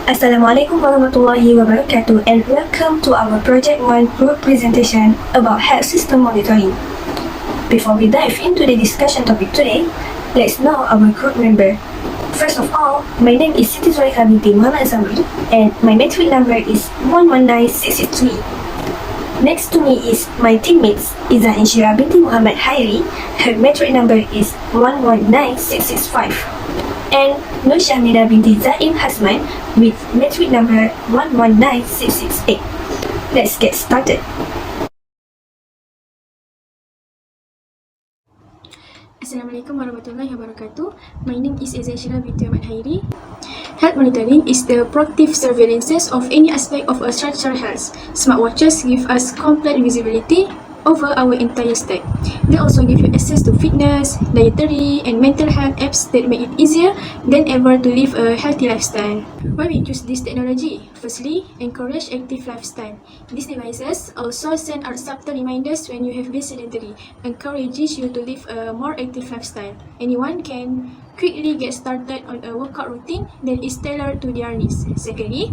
Assalamualaikum warahmatullahi wabarakatuh and welcome to our Project 1 group presentation about health system monitoring. Before we dive into the discussion topic today, let's know our group member. First of all, my name is Siti Zulaikha Binti Zamri and my metric number is 119663. Next to me is my teammates Ezzah Insyirah Binti Muhammad Hairee. Her metric number is 119665. And Syahmina Binti Zaaim Hasman with metric number 119668. Let's get started. Assalamualaikum warahmatullahi wabarakatuh. My name is Ezzah Binti Muhammad Hairee. Health monitoring is the proactive surveillance of any aspect of a structural health. Smartwatches give us complete visibility over our entire stack. They also give you access to fitness, dietary and mental health apps that make it easier than ever to live a healthy lifestyle. Why we choose this technology? Firstly, encourage active lifestyle. These devices also send out subtle reminders when you have been sedentary, encourages you to live a more active lifestyle. Anyone can quickly get started on a workout routine that is tailored to their needs. Secondly,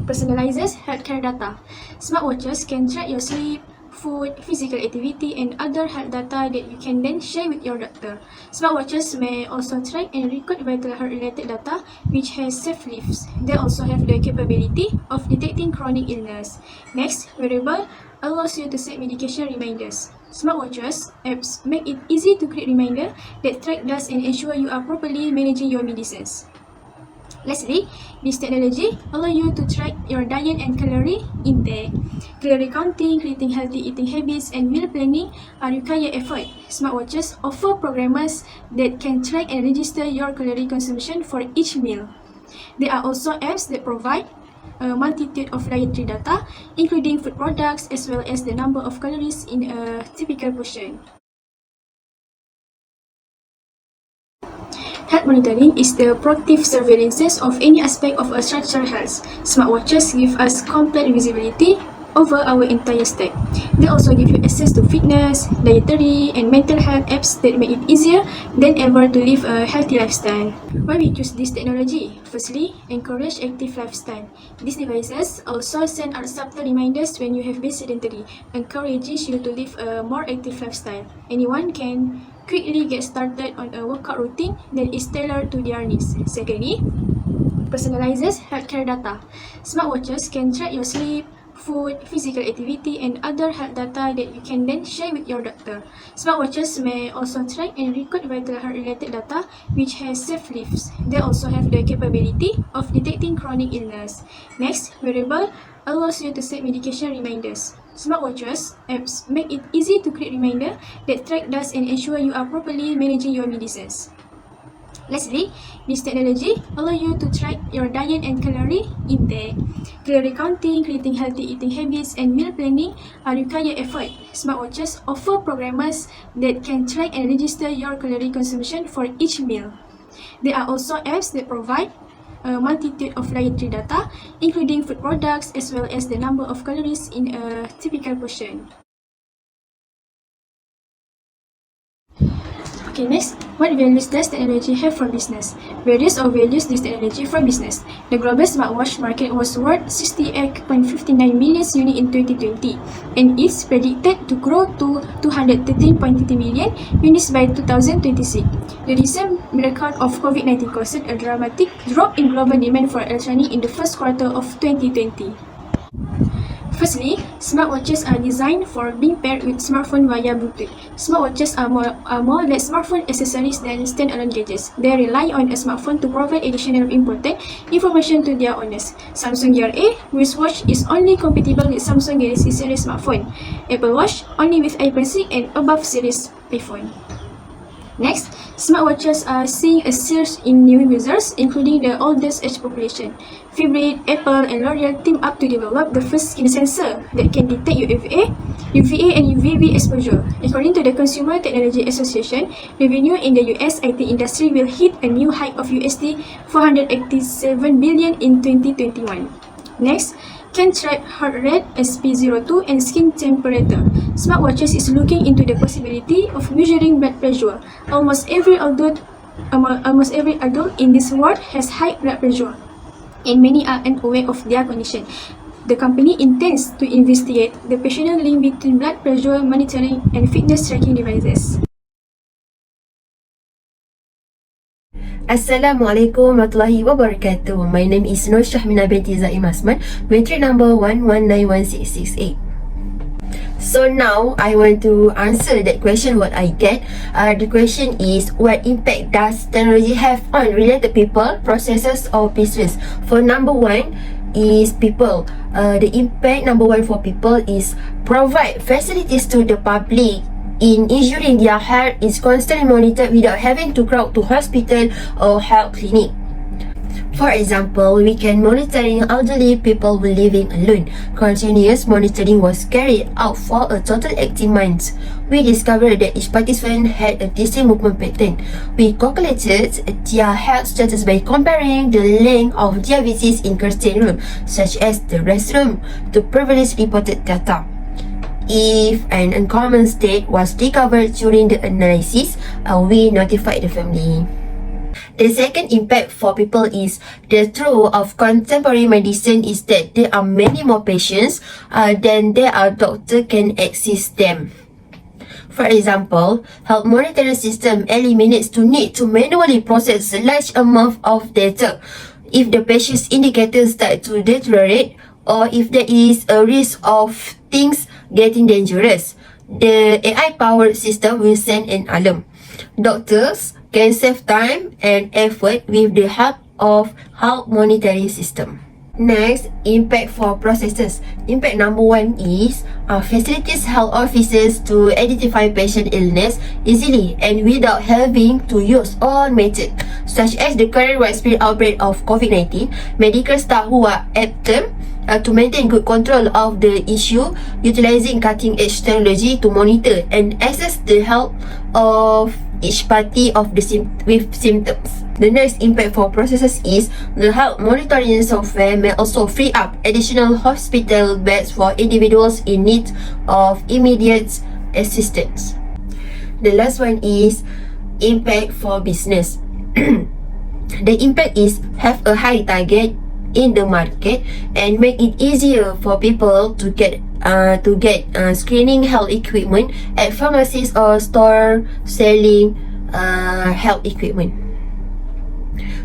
personalizes healthcare data. Smartwatches can track your sleep, food, physical activity and other health data that you can then share with your doctor. Smartwatches may also track and record vital health related data which has safe lives. They also have the capability of detecting chronic illness. Next, wearable allows you to set medication reminders. Smartwatches apps make it easy to create reminders that track dust and ensure you are properly managing your medicines. Lastly, this technology allows you to track your diet and calorie intake. Calorie counting, creating healthy eating habits, and meal planning are required effort. Smartwatches offer programmers that can track and register your calorie consumption for each meal. There are also apps that provide a multitude of dietary data, including food products as well as the number of calories in a typical portion. Health monitoring is the proactive surveillance of any aspect of a structural health. Smartwatches give us complete visibility over our entire stack. They also give you access to fitness, dietary and mental health apps that make it easier than ever to live a healthy lifestyle. Why we choose this technology? Firstly, encourage active lifestyle. These devices also send out subtle reminders when you have been sedentary, encourages you to live a more active lifestyle. Anyone can quickly get started on a workout routine that is tailored to their needs. Secondly, personalizes healthcare data. Smartwatches can track your sleep, food, physical activity and other health data that you can then share with your doctor. Smartwatches may also track and record vital health related data which has safe lives. They also have the capability of detecting chronic illness. Next, wearable allows you to set medication reminders. Smartwatches apps make it easy to create reminders that track dust and ensure you are properly managing your medicines. Lastly, this technology allows you to track your diet and calorie intake. Calorie counting, creating healthy eating habits, and meal planning are required effort. Smartwatches offer programmers that can track and register your calorie consumption for each meal. There are also apps that provide a multitude of dietary data, including food products as well as the number of calories in a typical portion. Okay, next, what values does technology have for business? Various of values this technology for business. The global smartwatch market was worth 68.59 million units in 2020 and is predicted to grow to 213.30 million units by 2026. The recent record of COVID-19 caused a dramatic drop in global demand for electronics in the first quarter of 2020. Firstly, smartwatches are designed for being paired with smartphone via Bluetooth. Smartwatches are more like smartphone accessories than standalone gadgets. They rely on a smartphone to provide additional important information to their owners. Samsung Gear A wristwatch is only compatible with Samsung Galaxy series smartphone. Apple Watch only with iPhone 6 and above series iPhone. Next, smartwatches are seeing a surge in new users, including the oldest age population. Fitbit, Apple, and L'Oreal team up to develop the first skin sensor that can detect UVA and UVB exposure. According to the Consumer Technology Association, revenue in the US IT industry will hit a new high of USD 487 billion in 2021. Next, can track heart rate, SpO2, and skin temperature. Smartwatches is looking into the possibility of measuring blood pressure. Almost every adult in this world has high blood pressure. and many are unaware of their condition. The company intends to investigate the patient link between blood pressure monitoring and fitness tracking devices. Assalamualaikum warahmatullahi wabarakatuh. My name is Syahmina Binti Zaaim Hasman, matric number 1191668. So now I want to answer that question what I get. The question is, what impact does technology have on related people, processes or business? For number one is people. The impact number one for people is provide facilities to the public in ensuring their health is constantly monitored without having to crowd to hospital or health clinic. For example, we can monitoring elderly people living alone. Continuous monitoring was carried out for a total 18 months. We discovered that each participant had a distinct movement pattern. We calculated their health status by comparing the length of their visits in question room, such as the restroom, to previously reported data. If an uncommon state was discovered during the analysis, we notified the family. The second impact for people is the truth of contemporary medicine is that there are many more patients than there are doctors can access them. For example, health monitoring system eliminates the need to manually process a large amount of data. If the patient's indicators start to deteriorate or if there is a risk of things getting dangerous, the AI-powered system will send an alarm. Doctors can save time and effort with the help of health monitoring system. Next, impact for processes. Impact number one is facilitates health officers to identify patient illness easily and without having to use all methods, such as the current widespread outbreak of COVID-19. Medical staff who are apt to maintain good control of the issue, utilizing cutting-edge technology to monitor and assess the health of each party of the with symptoms. The next impact for processes is the health monitoring software may also free up additional hospital beds for individuals in need of immediate assistance. The last one is impact for business. The impact is have a high target in the market and make it easier for people to get screening health equipment at pharmacies or store selling health equipment,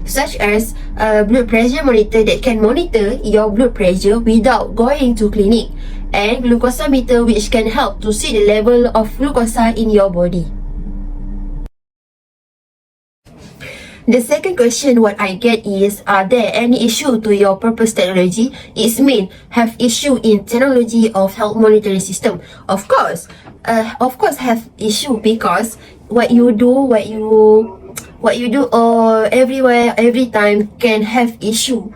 such as blood pressure monitor that can monitor your blood pressure without going to clinic, and glucometer which can help to see the level of glucose in your body. The second question what I get is, are there any issue to your purpose technology? It means have issue in technology of health monitoring system. Of course have issue because what you do everywhere, every time can have issue.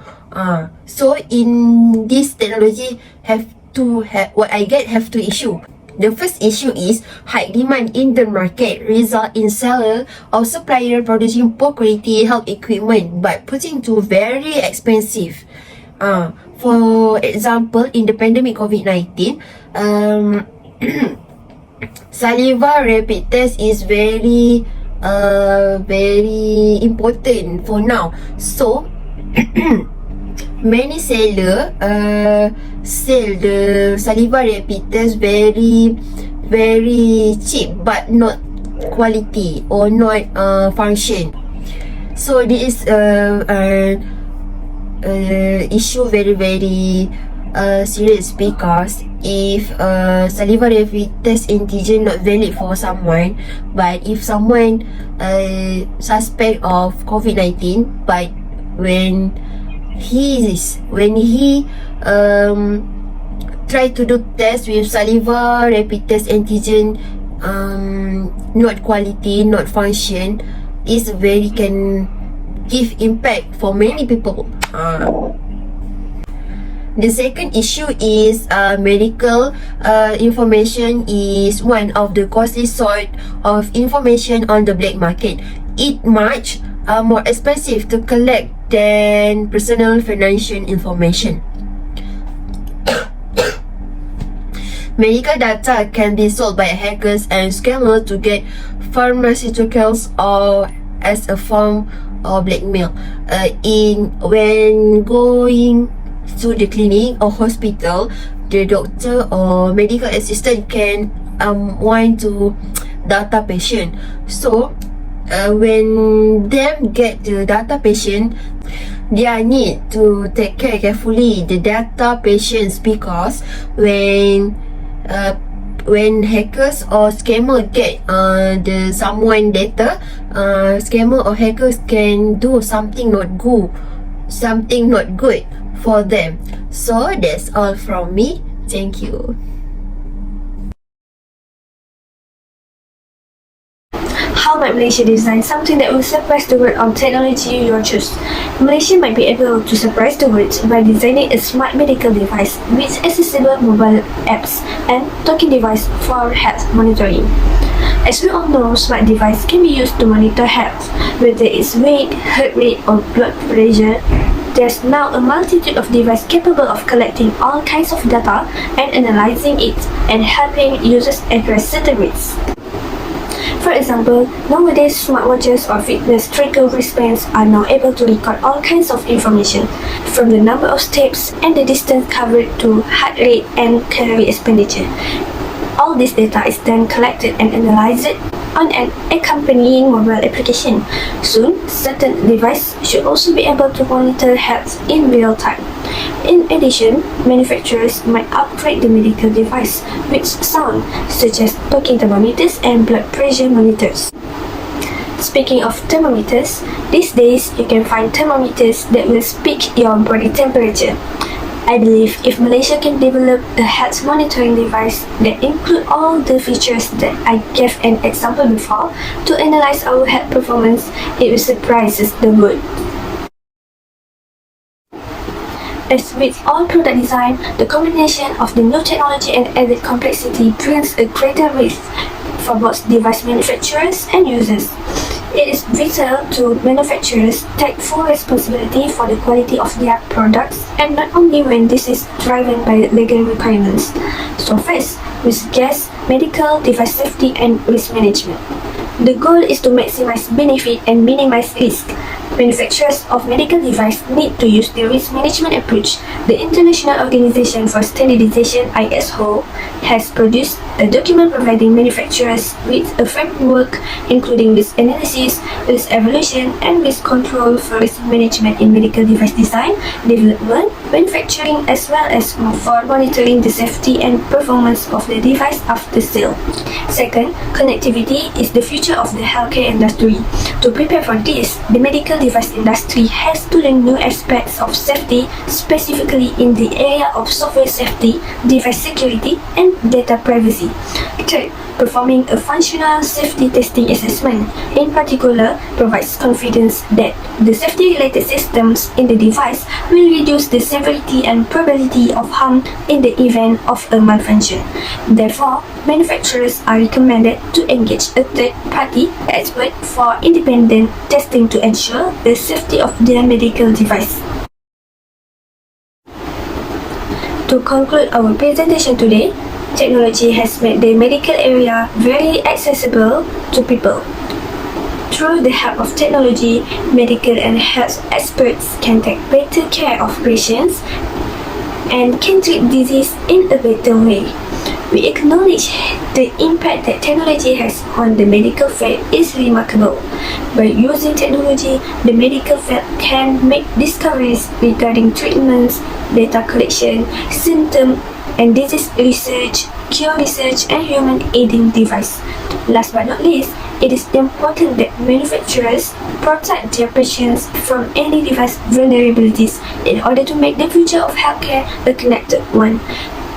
So in this technology have two issue. The first issue is high demand in the market result in seller or supplier producing poor quality health equipment but putting to very expensive. For example, in the pandemic COVID-19, saliva rapid test is very important for now. So many seller sell the saliva rapid test very cheap but not quality or not function. So this is issue very serious because if saliva rapid test antigen not valid for someone, but if someone suspect of COVID-19, but when he try to do test with saliva rapid test antigen not quality, not function, is very can give impact for many people. The second issue is medical information is one of the costly sort of information on the black market. It much more expensive to collect than personal financial information. Medical data can be sold by hackers and scammers to get pharmaceuticals or as a form of blackmail. When going to the clinic or hospital, the doctor or medical assistant can want to data patient. So when them get the data patient, they need to take care carefully the data patients, because when hackers or scammer get the someone data, scammer or hackers can do something not good for them. So that's all from me. Thank you. How might Malaysia design something that will surprise the world on technology you choose? Malaysia might be able to surprise the world by designing a smart medical device with accessible mobile apps and talking device for health monitoring. As we all know, smart device can be used to monitor health, whether it's weight, heart rate, or blood pressure. There's now a multitude of devices capable of collecting all kinds of data and analyzing it and helping users address certain risks. For example, nowadays smartwatches or fitness tracker wristbands are now able to record all kinds of information, from the number of steps and the distance covered to heart rate and calorie expenditure. All this data is then collected and analyzed on an accompanying mobile application. Soon, certain devices should also be able to monitor health in real time. In addition, manufacturers might upgrade the medical device with sound, such as talking thermometers and blood pressure monitors. Speaking of thermometers, these days you can find thermometers that will speak your body temperature. I believe if Malaysia can develop a health monitoring device that include all the features that I gave an example before to analyze our health performance, it will surprise the world. As with all product design, the combination of the new technology and added complexity brings a greater risk for both device manufacturers and users. It is vital to manufacturers take full responsibility for the quality of their products, and not only when this is driven by legal requirements. So first, we suggest medical device safety and risk management. The goal is to maximize benefit and minimize risk. Manufacturers of medical devices need to use the risk management approach. The International Organization for Standardization (ISO) has produced a document providing manufacturers with a framework including risk analysis, risk evaluation, and risk control for risk management in medical device design, development, manufacturing, as well as for monitoring the safety and performance of the device after sale. Second, connectivity is the future of the healthcare industry. To prepare for this, the medical device industry has to learn new aspects of safety, specifically in the area of software safety, device security, and data privacy. Third, performing a functional safety testing assessment, in particular, provides confidence that the safety-related systems in the device will reduce the severity and probability of harm in the event of a malfunction. Therefore, manufacturers are recommended to engage a third-party expert for independent testing to ensure the safety of their medical device. To conclude our presentation today, technology has made the medical area very accessible to people. Through the help of technology, medical and health experts can take better care of patients and can treat disease in a better way. We acknowledge the impact that technology has on the medical field is remarkable. By using technology, the medical field can make discoveries regarding treatments, data collection, symptom and disease research, cure research, and human aiding device. Last but not least, it is important that manufacturers protect their patients from any device vulnerabilities in order to make the future of healthcare a connected one.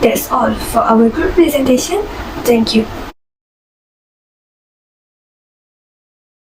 That's all for our group presentation. Thank you.